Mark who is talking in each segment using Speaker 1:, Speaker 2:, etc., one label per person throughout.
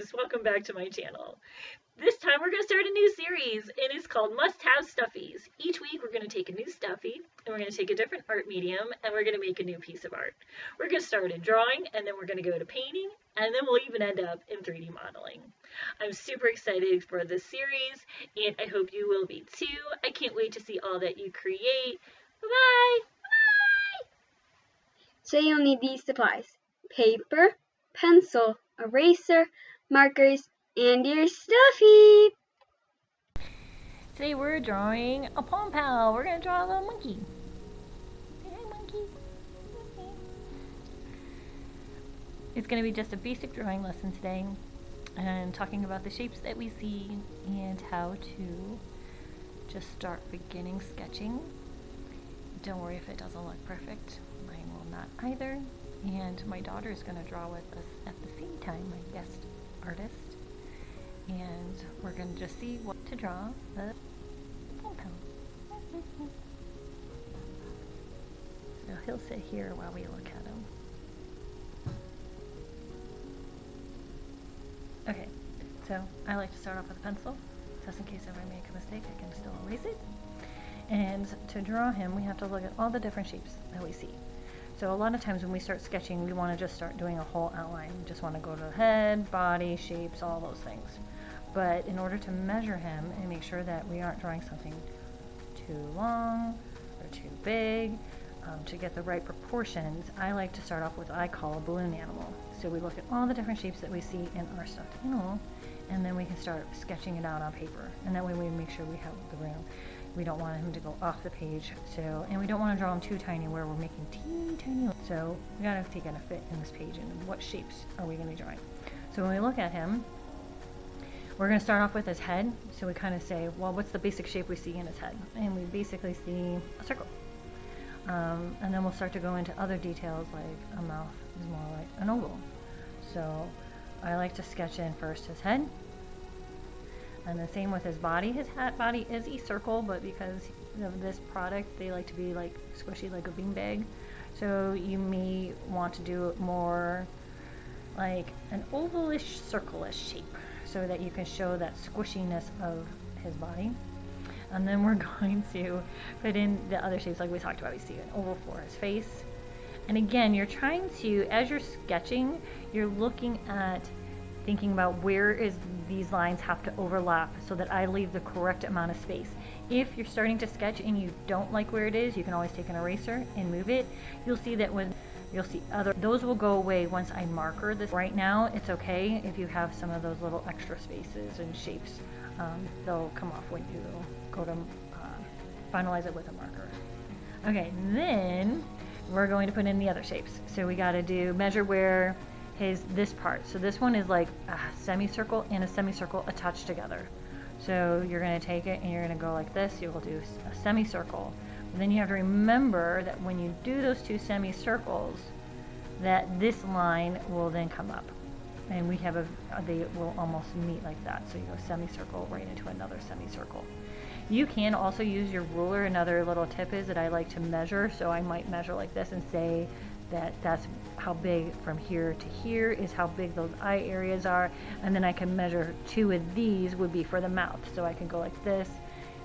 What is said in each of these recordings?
Speaker 1: Stuffies! Welcome back to my channel. This time we're going to start a new series. It is called Have Stuffies. Each week we're going to take a new stuffie and we're going to take a different art medium and we're going to make a new piece of art. We're going to start in drawing and then we're going to go to painting and then we'll even end up in 3D modeling. I'm super excited for this series and I hope you will be too. I can't wait to see all that you create. Bye-bye! Bye!
Speaker 2: So you'll need these supplies: paper, pencil, eraser, markers, and your stuffie.
Speaker 1: Today we're drawing a Pom Pal. We're going to draw a little monkey. Say hi, monkey. Okay. It's going to be just a basic drawing lesson today and talking about the shapes that we see and how to just start beginning sketching. Don't worry if it doesn't look perfect. Mine will not either. And my daughter is going to draw with us at the same time, my guest artist. And we're going to just see what to draw the Pom Pal. So he'll sit here while we look at him. Okay, so I like to start off with a pencil, just in case if I make a mistake I can still erase it. And to draw him, we have to look at all the different shapes that we see. So a lot of times when we start sketching, we want to just start doing a whole outline. We just want to go to the head, body, shapes, all those things. But in order to measure him and make sure that we aren't drawing something too long or too big, to get the right proportions, I like to start off with what I call a balloon animal. So we look at all the different shapes that we see in our stuffed animal, and then we can start sketching it out on paper. And that way we make sure we have the room. We don't want him to go off the page, and we don't want to draw him too tiny where we're making teeny tiny. So we gotta take it a fit in this page, and what shapes are we going to be drawing? So when we look at him, we're going to start off with his head. So we kind of say, well, what's the basic shape we see in his head? And we basically see a circle. And then we'll start to go into other details, like a mouth is more like an oval. So I like to sketch in first his head. And the same with his body. His body is a circle, but because of this product, they like to be like squishy, like a beanbag. So you may want to do it more like an ovalish, circle-ish shape, so that you can show that squishiness of his body. And then we're going to put in the other shapes like we talked about. We see an oval for his face. And again, you're trying to, as you're sketching, you're looking at thinking about where is these lines have to overlap so that I leave the correct amount of space. If you're starting to sketch and you don't like where it is, you can always take an eraser and move it. You'll see that when you'll see those will go away once I marker this. Right now, it's okay if you have some of those little extra spaces and shapes. They'll come off when you go to finalize it with a marker. Okay, then we're going to put in the other shapes. So we got to measure where this part. So this one is like a semicircle and a semicircle attached together. So you're going to take it and you're going to go like this. You will do a semicircle. And then you have to remember that when you do those two semicircles, that this line will then come up. And we have they will almost meet like that. So you go semicircle right into another semicircle. You can also use your ruler. Another little tip is that I like to measure. So I might measure like this and say that that's how big from here to here is how big those eye areas are. And then I can measure 2 of these would be for the mouth. So I can go like this.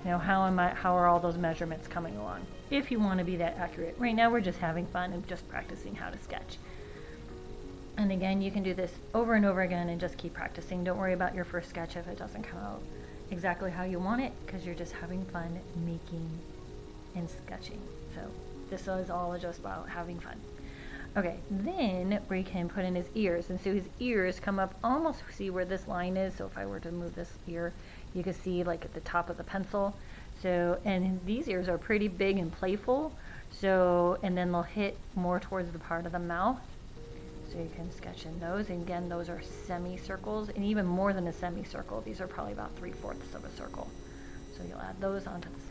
Speaker 1: You know, how are all those measurements coming along? If you want to be that accurate. Right now we're just having fun and just practicing how to sketch. And again, you can do this over and over again and just keep practicing. Don't worry about your first sketch if it doesn't come out exactly how you want it, because you're just having fun making and sketching. So this is all just about having fun. Okay, then we can put in his ears. And so his ears come up almost, see where this line is. So if I were to move this ear, you can see like at the top of the pencil. So, and these ears are pretty big and playful. So, and then they'll hit more towards the part of the mouth. So you can sketch in those. And again, those are semicircles, and even more than a semicircle. These are probably about 3/4 of a circle. So you'll add those onto this.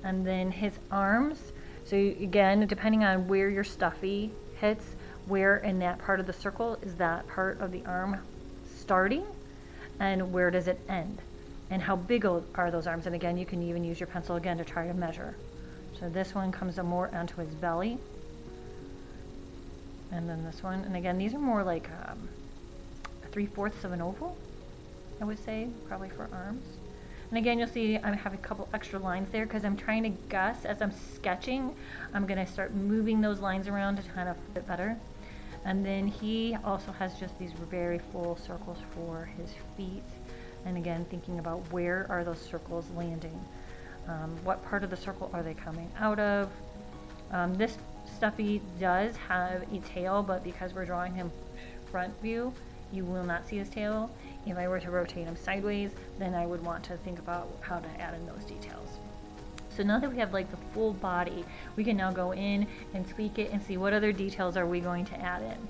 Speaker 1: And then his arms. So again, depending on where your stuffie hits, where in that part of the circle is that part of the arm starting, and where does it end, and how big are those arms. And again, you can even use your pencil again to try to measure. So this one comes more onto his belly, and then this one, and again, these are more like 3/4 of an oval. I would say, probably for arms. And again, you'll see I have a couple extra lines there because I'm trying to guess as I'm sketching. I'm going to start moving those lines around to kind of fit better. And then he also has just these very full circles for his feet. And again, thinking about where are those circles landing? What part of the circle are they coming out of? This stuffy does have a tail, but because we're drawing him front view, you will not see his tail. If I were to rotate him sideways, then I would want to think about how to add in those details. So now that we have like the full body, we can now go in and tweak it and see what other details are we going to add in.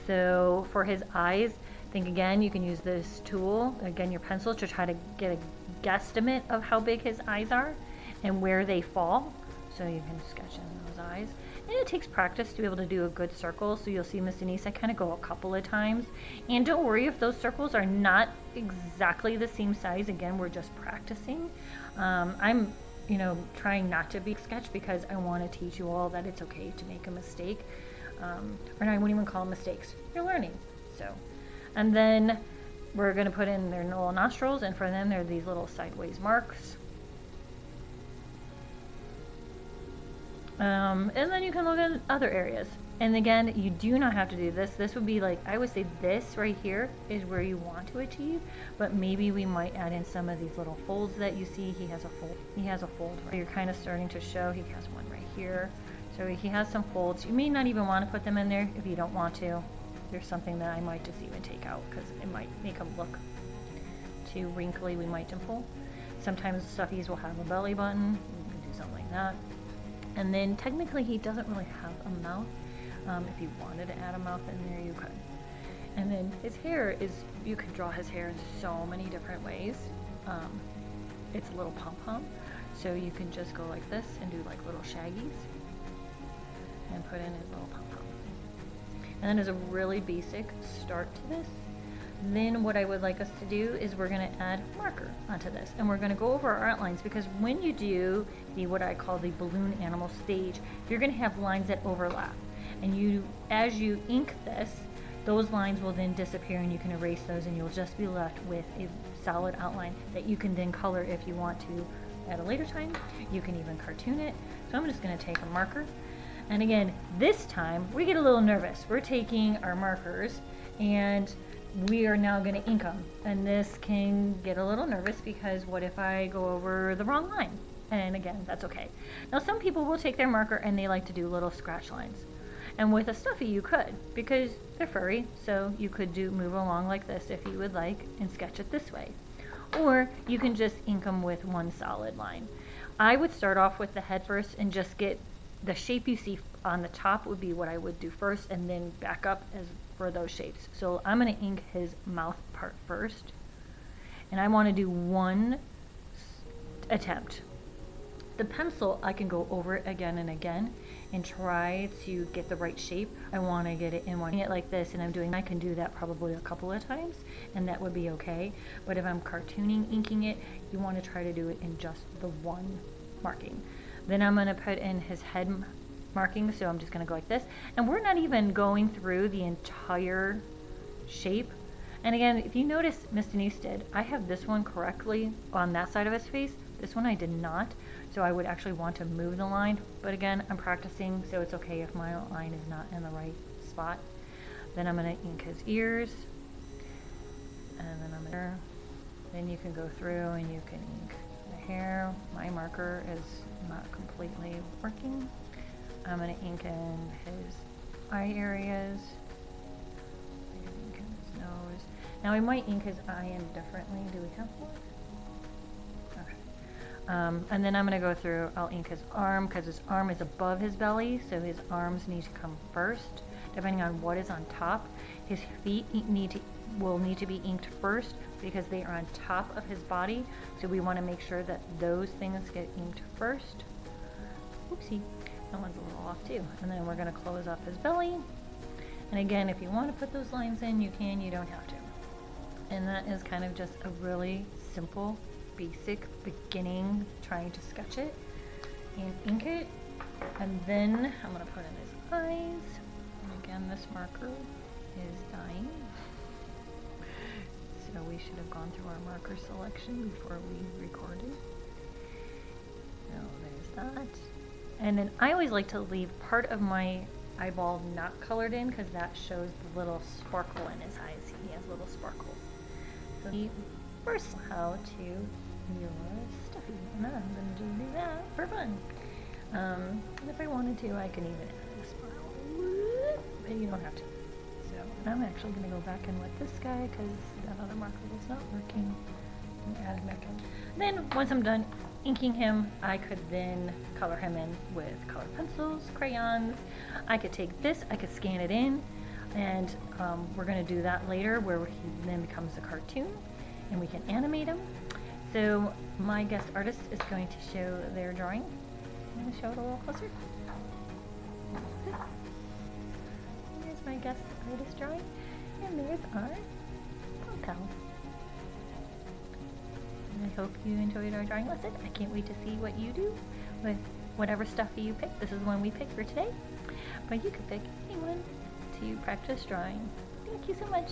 Speaker 1: So for his eyes, think again, you can use this tool, again your pencil, to try to get a guesstimate of how big his eyes are and where they fall. So you can sketch in those eyes. And it takes practice to be able to do a good circle. So you'll see Miss Denise, I kind of go a couple of times. And don't worry if those circles are not exactly the same size. Again, we're just practicing. I'm trying not to be sketch because I want to teach you all that it's okay to make a mistake. Or I wouldn't even call them mistakes. You're learning. So, and then we're going to put in their little nostrils, and for them, they're these little sideways marks. And then you can look at other areas. And again, you do not have to do this. This would be like, I would say this right here is where you want to achieve, but maybe we might add in some of these little folds that you see. He has a fold. Right? You're kind of starting to show he has one right here. So he has some folds. You may not even want to put them in there if you don't want to. There's something that I might just even take out because it might make them look too wrinkly. We might dimple. Sometimes stuffies will have a belly button. You can do something like that. And then technically he doesn't really have a mouth. If you wanted to add a mouth in there, you could. And then his hair is, you could draw his hair in so many different ways. It's a little pom-pom. So you can just go like this and do like little shaggies and put in his little pom-pom. And then as a really basic start to this, then what I would like us to do is we're going to add marker onto this, and we're going to go over our outlines, because when you do the what I call the balloon animal stage, you're going to have lines that overlap, and as you ink this, those lines will then disappear and you can erase those, and you'll just be left with a solid outline that you can then color if you want to at a later time. You can even cartoon it. So I'm just going to take a marker, and again, this time we get a little nervous. We're taking our markers and we are now going to ink them, and this can get a little nervous because what if I go over the wrong line? And again, that's okay. Now some people will take their marker and they like to do little scratch lines, and with a stuffy you could, because they're furry, so you could move along like this if you would like and sketch it this way, or you can just ink them with one solid line. I would start off with the head first and just get the shape you see on the top would be what I would do first, and then back up as for those shapes. So I'm going to ink his mouth part first, and I want to do one attempt. The pencil, I can go over it again and again and try to get the right shape. I want to get it in one, it like this, and I can do that probably a couple of times, and that would be okay. But if I'm cartooning, inking it, you want to try to do it in just the one marking. Then I'm going to put in his head marking, so I'm just going to go like this, and we're not even going through the entire shape. And again, if you notice, Miss Denise did, I have this one correctly on that side of his face, this one I did not, so I would actually want to move the line, but again, I'm practicing, so it's okay if my line is not in the right spot. Then I'm going to ink his ears, and then you can go through and you can ink the hair. My marker is not completely working. I'm going to ink in his eye areas. Ink in his nose. Now I might ink his eye in differently. Do we have one? Okay. And then I'm going to go through, I'll ink his arm, because his arm is above his belly, so his arms need to come first. Depending on what is on top, his feet will need to be inked first because they are on top of his body. So we want to make sure that those things get inked first. Oopsie. That one's a little off too. And then we're going to close off his belly. And again, if you want to put those lines in, you can, you don't have to. And that is kind of just a really simple, basic beginning, trying to sketch it and ink it. And then I'm going to put in his eyes. And again, this marker is dying. So So we should have gone through our marker selection before we recorded. So there's that. And then I always like to leave part of my eyeball not colored in because that shows the little sparkle in his eyes. He has little sparkles. So first how to your stuffy. And I'm going to do that for fun. And if I wanted to, I can even add a smile, but you don't have to. So, and I'm actually going to go back and wet this guy because that other marker was not working. And add it back in. Then once I'm done inking him, I could then color him in with colored pencils, crayons. I could take this, I could scan it in, and we're going to do that later where he then becomes a cartoon and we can animate him. So my guest artist is going to show their drawing. I'm going to show it a little closer. Here's my guest artist drawing, and there's our pal. I hope you enjoyed our drawing lesson. I can't wait to see what you do with whatever stuffy you pick. This is one we picked for today, but you could pick anyone to practice drawing. Thank you so much.